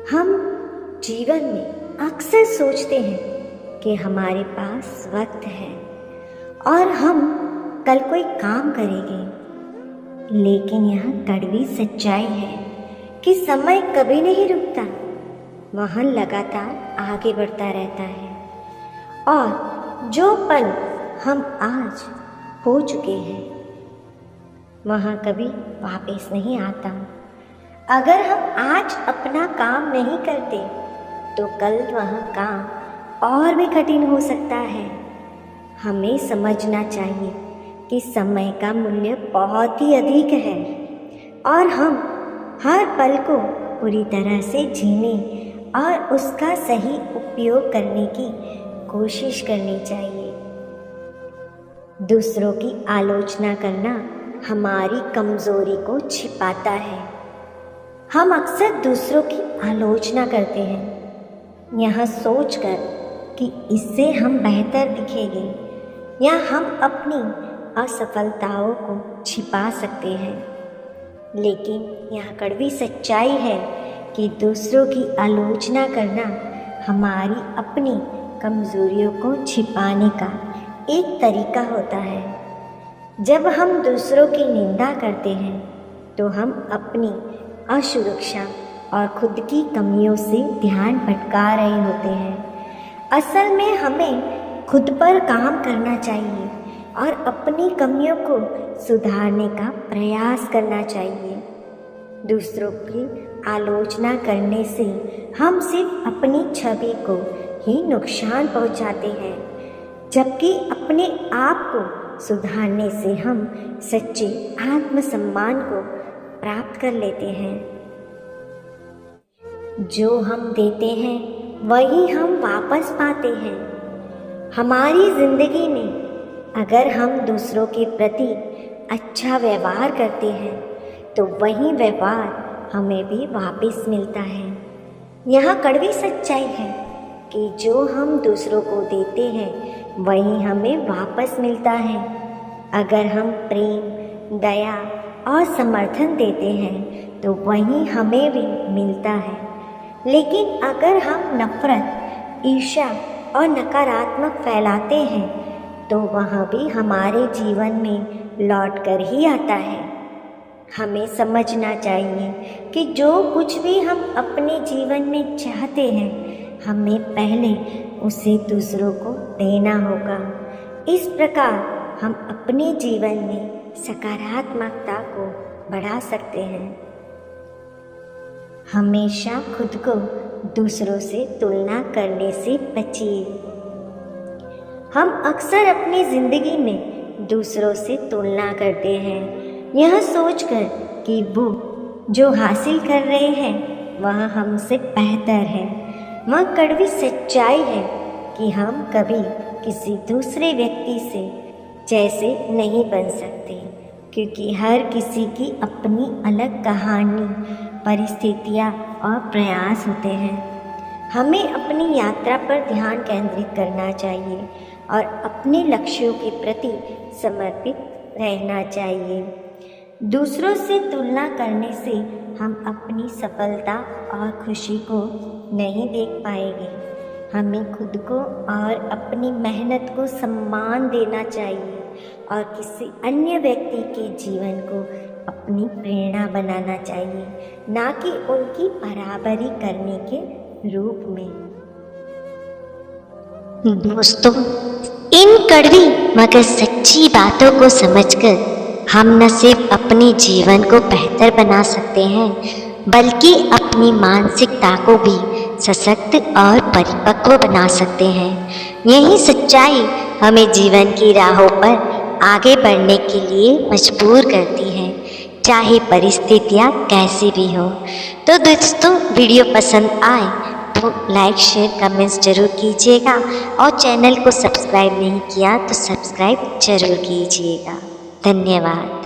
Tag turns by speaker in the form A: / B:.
A: हम जीवन में अक्सर सोचते हैं कि हमारे पास वक्त है और हम कल कोई काम करेंगे, लेकिन यह कड़वी सच्चाई है कि समय कभी नहीं रुकता। वह लगातार आगे बढ़ता रहता है और जो पल हम आज हो चुके हैं वह कभी वापस नहीं आता। अगर हम आज अपना काम नहीं करते तो कल वह काम और भी कठिन हो सकता है। हमें समझना चाहिए कि समय का मूल्य बहुत ही अधिक है और हम हर पल को पूरी तरह से जीने और उसका सही उपयोग करने की कोशिश करनी चाहिए। दूसरों की आलोचना करना हमारी कमज़ोरी को छिपाता है। हम अक्सर दूसरों की आलोचना करते हैं यह सोचकर कि इससे हम बेहतर दिखेंगे या हम अपनी असफलताओं को छिपा सकते हैं। लेकिन यह कड़वी सच्चाई है कि दूसरों की आलोचना करना हमारी अपनी कमज़ोरियों को छिपाने का एक तरीका होता है। जब हम दूसरों की निंदा करते हैं तो हम अपनी असुरक्षा और खुद की कमियों से ध्यान भटका रहे होते हैं। असल में हमें खुद पर काम करना चाहिए और अपनी कमियों को सुधारने का प्रयास करना चाहिए। दूसरों की आलोचना करने से हम सिर्फ अपनी छवि को ही नुकसान पहुंचाते हैं, जबकि अपने आप को सुधारने से हम सच्चे आत्मसम्मान को प्राप्त कर लेते हैं। जो हम देते हैं वही हम वापस पाते हैं। हमारी ज़िंदगी में अगर हम दूसरों के प्रति अच्छा व्यवहार करते हैं तो वही व्यवहार हमें भी वापस मिलता है। यह कड़वी सच्चाई है कि जो हम दूसरों को देते हैं वही हमें वापस मिलता है। अगर हम प्रेम, दया और समर्थन देते हैं तो वही हमें भी मिलता है। लेकिन अगर हम नफरत, ईर्ष्या और नकारात्मक फैलाते हैं तो वह भी हमारे जीवन में लौट कर ही आता है। हमें समझना चाहिए कि जो कुछ भी हम अपने जीवन में चाहते हैं हमें पहले उसे दूसरों को देना होगा। इस प्रकार हम अपने जीवन में सकारात्मकता को बढ़ा सकते हैं। हमेशा खुद को दूसरों से तुलना करने से बचिए। हम अक्सर अपनी ज़िंदगी में दूसरों से तुलना करते हैं यह सोचकर कि वो जो हासिल कर रहे हैं वह हमसे बेहतर है। वह कड़वी सच्चाई है कि हम कभी किसी दूसरे व्यक्ति से जैसे नहीं बन सकते, क्योंकि हर किसी की अपनी अलग कहानी, परिस्थितियाँ और प्रयास होते हैं। हमें अपनी यात्रा पर ध्यान केंद्रित करना चाहिए और अपने लक्ष्यों के प्रति समर्पित रहना चाहिए। दूसरों से तुलना करने से हम अपनी सफलता और खुशी को नहीं देख पाएंगे। हमें खुद को और अपनी मेहनत को सम्मान देना चाहिए और किसी अन्य व्यक्ति के जीवन को अपनी प्रेरणा बनाना चाहिए, ना कि उनकी बराबरी करने के रूप में।
B: दोस्तों, इन कड़वी मगर सच्ची बातों को समझकर हम न सिर्फ अपने जीवन को बेहतर बना सकते हैं बल्कि अपनी मानसिकता को भी सशक्त और परिपक्व बना सकते हैं। यही सच्चाई हमें जीवन की राहों पर आगे बढ़ने के लिए मजबूर करती है, चाहे परिस्थितियाँ कैसी भी हो। तो दोस्तों, वीडियो पसंद आए तो लाइक, शेयर, कमेंट्स जरूर कीजिएगा और चैनल को सब्सक्राइब नहीं किया तो सब्सक्राइब जरूर कीजिएगा। धन्यवाद।